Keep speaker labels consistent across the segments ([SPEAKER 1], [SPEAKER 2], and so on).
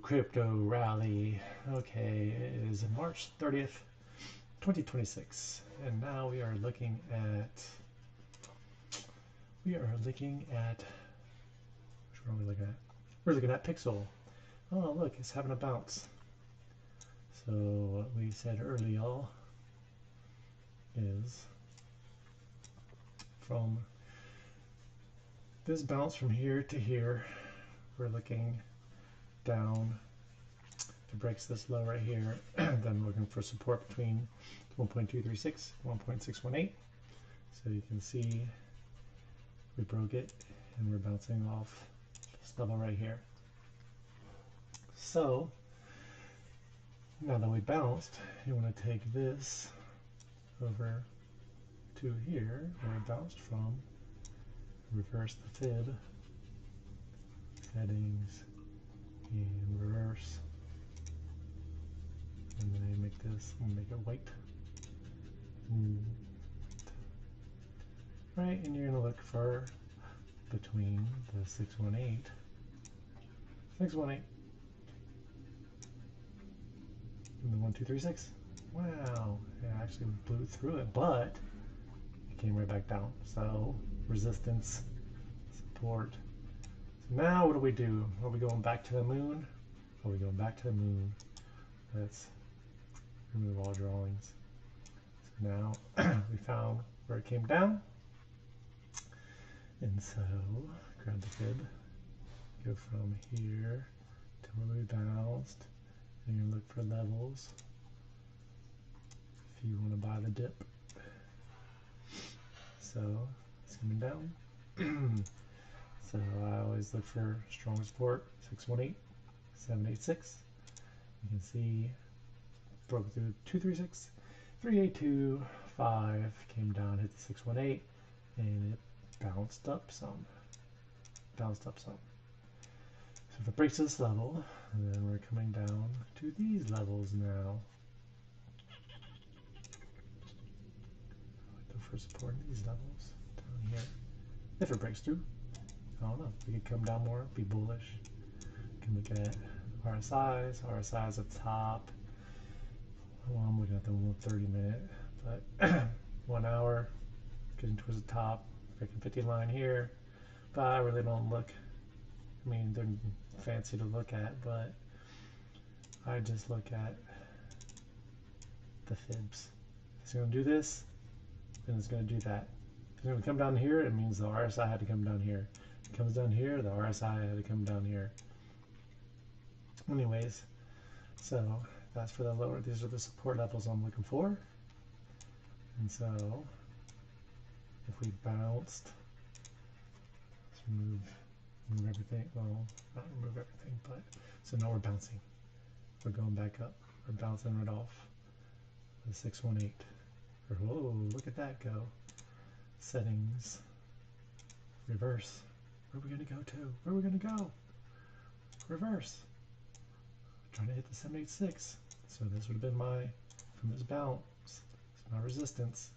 [SPEAKER 1] crypto rally. Okay, it is March 30th, 2026, and now we are looking at which one are we looking at? We're looking at Pixel. Oh, look, it's having a bounce. So what we said earlier is from this bounce from here to here, we're looking down. If it breaks this low right here, then we're looking for support between 1.236 1.618. So you can see we broke it and we're bouncing off this level right here. So now that we bounced, you want to take this over to here where it bounced from, reverse the fib, headings, and reverse, and then I make this and make it white. Right, and you're going to look for between the 618 and the 1236. Wow, it actually blew through it, but it came right back down. So resistance, support. So now what do we do? Are we going back to the moon? Are we going back to the moon? Let's remove all drawings. So now we found where it came down. And so grab the fib, go from here to where we bounced, and you look for levels if you want to buy the dip. So it's coming down. So I always look for strong support, 618, 786. You can see broke through 236, 382, 5, came down, hit the 618, and it bounced up some. So if it breaks this level, then we're coming down to these levels now. Look for support in these levels down here. If it breaks through, I don't know. We could come down more, be bullish. We can look at RSIs at the top. Well, I'm looking at the 130 minute, but 1 hour, getting towards the top, breaking 50 line here. But I really don't look, I mean, they're fancy to look at, but I just look at the fibs. If it's going to do this, then it's going to do that. If it's going to come down here, it means the RSI had to come down here. If it comes down here, the RSI had to come down here. Anyways, so that's for the lower, these are the support levels I'm looking for. And so if we bounced, let's remove everything, well, not remove everything, but so now we're bouncing. We're going back up. We're bouncing right off the 618. Or, whoa, look at that go. Settings, reverse. Where are we going to go to? Where are we going to go? Reverse. Trying to hit the 786. So this would have been my, from this bounce, it's my resistance.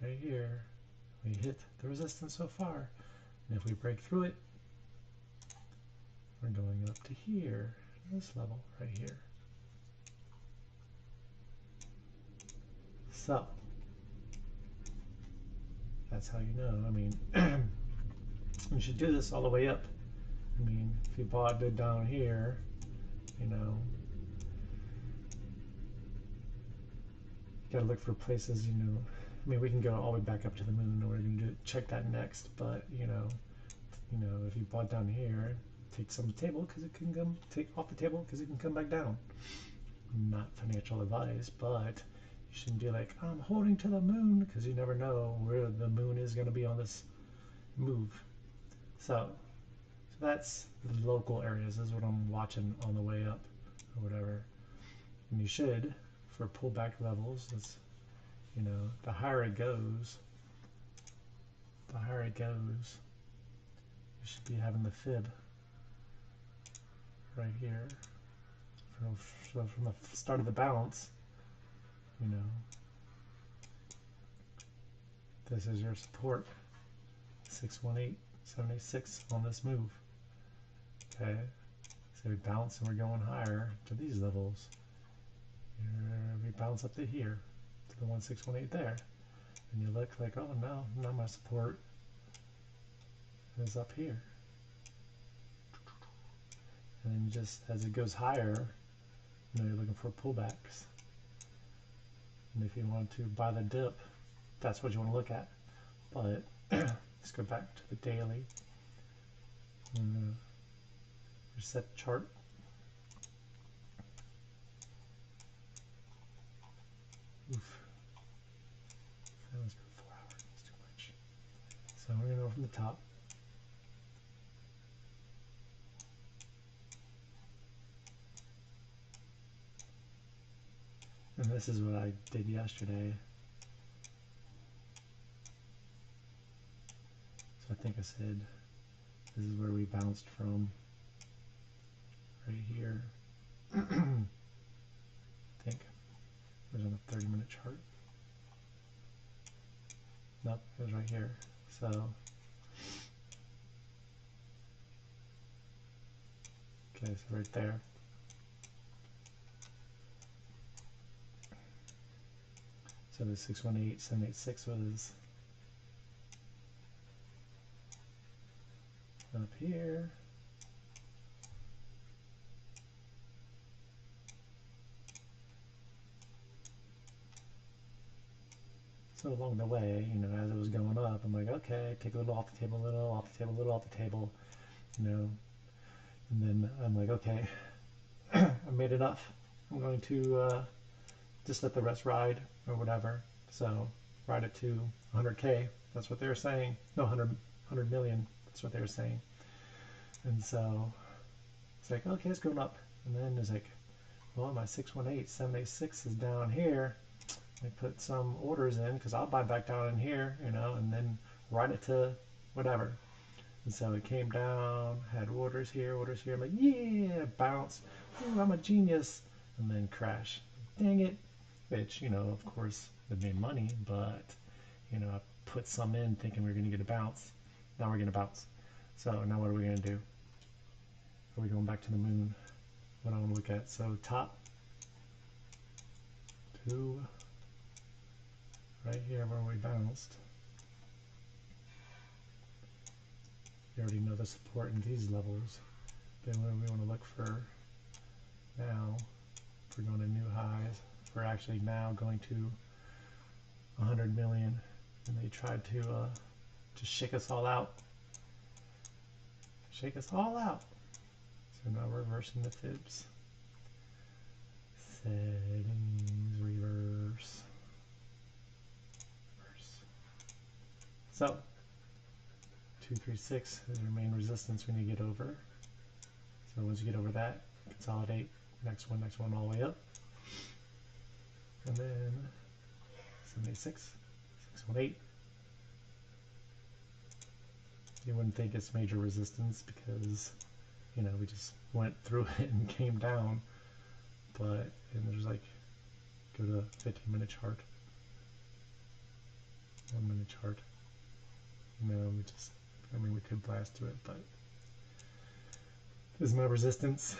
[SPEAKER 1] Right here. We hit the resistance so far. And if we break through it, we're going up to here, this level right here. So that's how you know. I mean, you should do this all the way up. I mean, if you bought it down here, you know, you gotta look for places, you know. I mean, we can go all the way back up to the moon, and we're gonna check that next. But you know, if you bought down here, take some of the table because it can come, take off the table because it can come back down. Not financial advice, but you shouldn't be like, I'm holding to the moon, because you never know where the moon is going to be on this move. So that's the local areas. This is what I'm watching on the way up or whatever. And you should, for pullback levels, it's, you know, the higher it goes, you should be having the fib right here. So from the start of the bounce, you know, this is your support, 618, 786 on this move. Okay, So we bounce and we're going higher to these levels. Here we bounce up to here, to the 1618 there. And you look like, oh no, now my support is up here. And then just as it goes higher, you know, you're looking for pullbacks. And if you want to buy the dip, that's what you want to look at. But let's go back to the daily. Reset chart. Oof. Let's go 4 hours. That's too much. So we're going to go from the top. And this is what I did yesterday. So I think I said this is where we bounced from. Right here. I think it was on a 30-minute chart. Nope, it was right here. So okay, so right there. So the 618, 786 was up here. So along the way, you know, as it was going up, I'm like, okay, take a little off the table, a little off the table, a little off the table, you know. And then I'm like, okay, I made enough. I'm going to just let the rest ride or whatever. So ride it to 100K. That's what they were saying. No, 100 million. That's what they were saying. And so it's like, okay, it's going up. And then it's like, well, my 618, 786 is down here. I put some orders in because I'll buy back down in here, you know, and then ride it to whatever. And so it came down, had orders here. I'm like, yeah, bounce. Ooh, I'm a genius. And then crash. Dang it. Which, you know, of course, it made money, but, you know, I put some in thinking we were going to get a bounce. Now we're going to bounce. So now what are we going to do? Are we going back to the moon? What I want to look at. So top to right here where we bounced. You already know the support in these levels. Then what we want to look for now, if we're going to new highs, we're actually now going to 100 million, and they tried to just shake us all out. Shake us all out. So now we're reversing the fibs. Settings, reverse. So 236 is our main resistance we need to get over. So once you get over that, consolidate, next one all the way up. And then 786, 618. You wouldn't think it's major resistance because, you know, we just went through it and came down. But, and there's like, go to 15-minute chart, 1-minute chart. You know, we just, I mean, we could blast to it, but this is my resistance.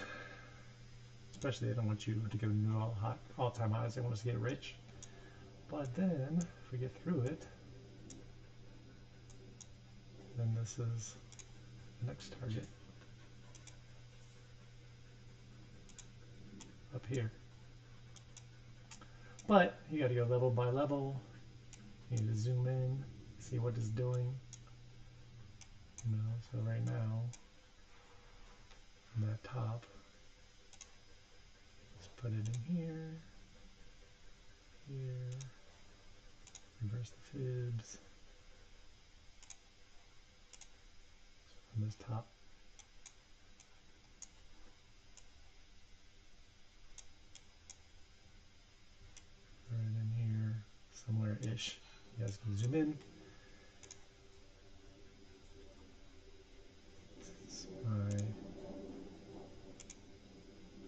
[SPEAKER 1] Especially, I don't want you to go to new all-time highs. I want us to get rich. But then, if we get through it, then this is the next target. Up here. But, you gotta go level by level. You need to zoom in, see what it's doing. You know, so right now, on that top, let's put it in here, here, reverse the fibs, on this top. Right in here, somewhere-ish. You guys can zoom in. It's my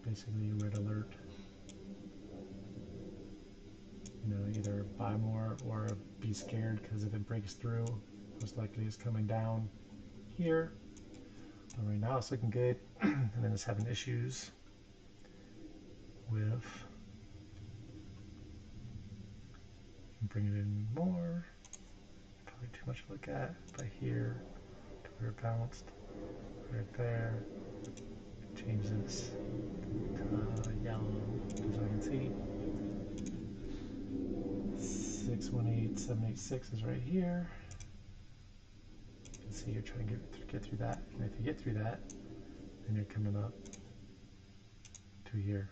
[SPEAKER 1] basically red alert. You know, either buy more or be scared because if it breaks through, most likely it's coming down here. So right now it's looking good, and then it's having issues with, bring it in more, probably too much to look at, but here, to where it bounced, right there, change this to yellow, so I can see. 618786 is right here. You can see you're trying to get through that, and if you get through that, then you're coming up to here.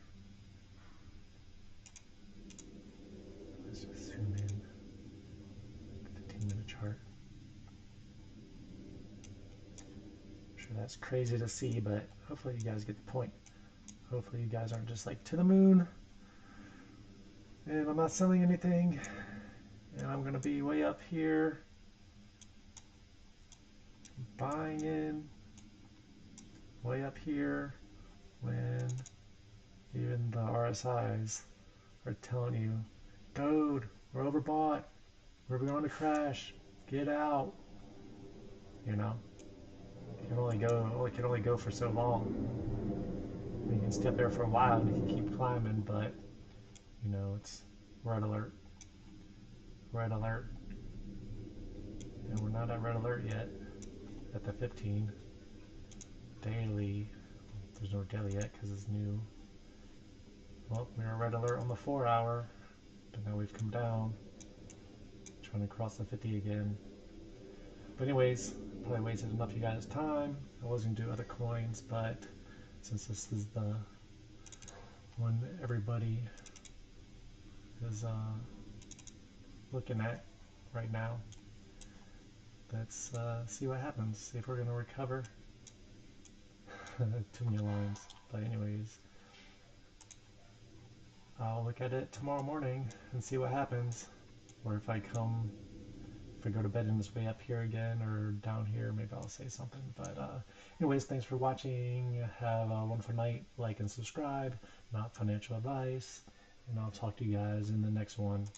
[SPEAKER 1] Let's just zoom in. 15-minute chart. I'm sure that's crazy to see, but hopefully you guys get the point. Hopefully you guys aren't just like to the moon, and I'm not selling anything, and I'm gonna be way up here buying in way up here when even the RSIs are telling you, dude, we're overbought, we're going to crash, get out. You know, it can only go for so long. You can stay up there for a while and you can keep climbing, but you know, it's red alert, red alert, and we're not at red alert yet at the 15 daily. There's no daily yet because it's new. Well, we were red alert on the 4 hour, but now we've come down, trying to cross the 50 again. But anyways, probably wasted enough of you guys' time. I was going to do other coins, but since this is the one everybody is looking at right now, let's see what happens. See if we're going to recover. Too many lines. But anyways, I'll look at it tomorrow morning and see what happens. Or if I go to bed and it's way up here again or down here, maybe I'll say something. But anyways, thanks for watching. Have a wonderful night. Like and subscribe. Not financial advice. And I'll talk to you guys in the next one.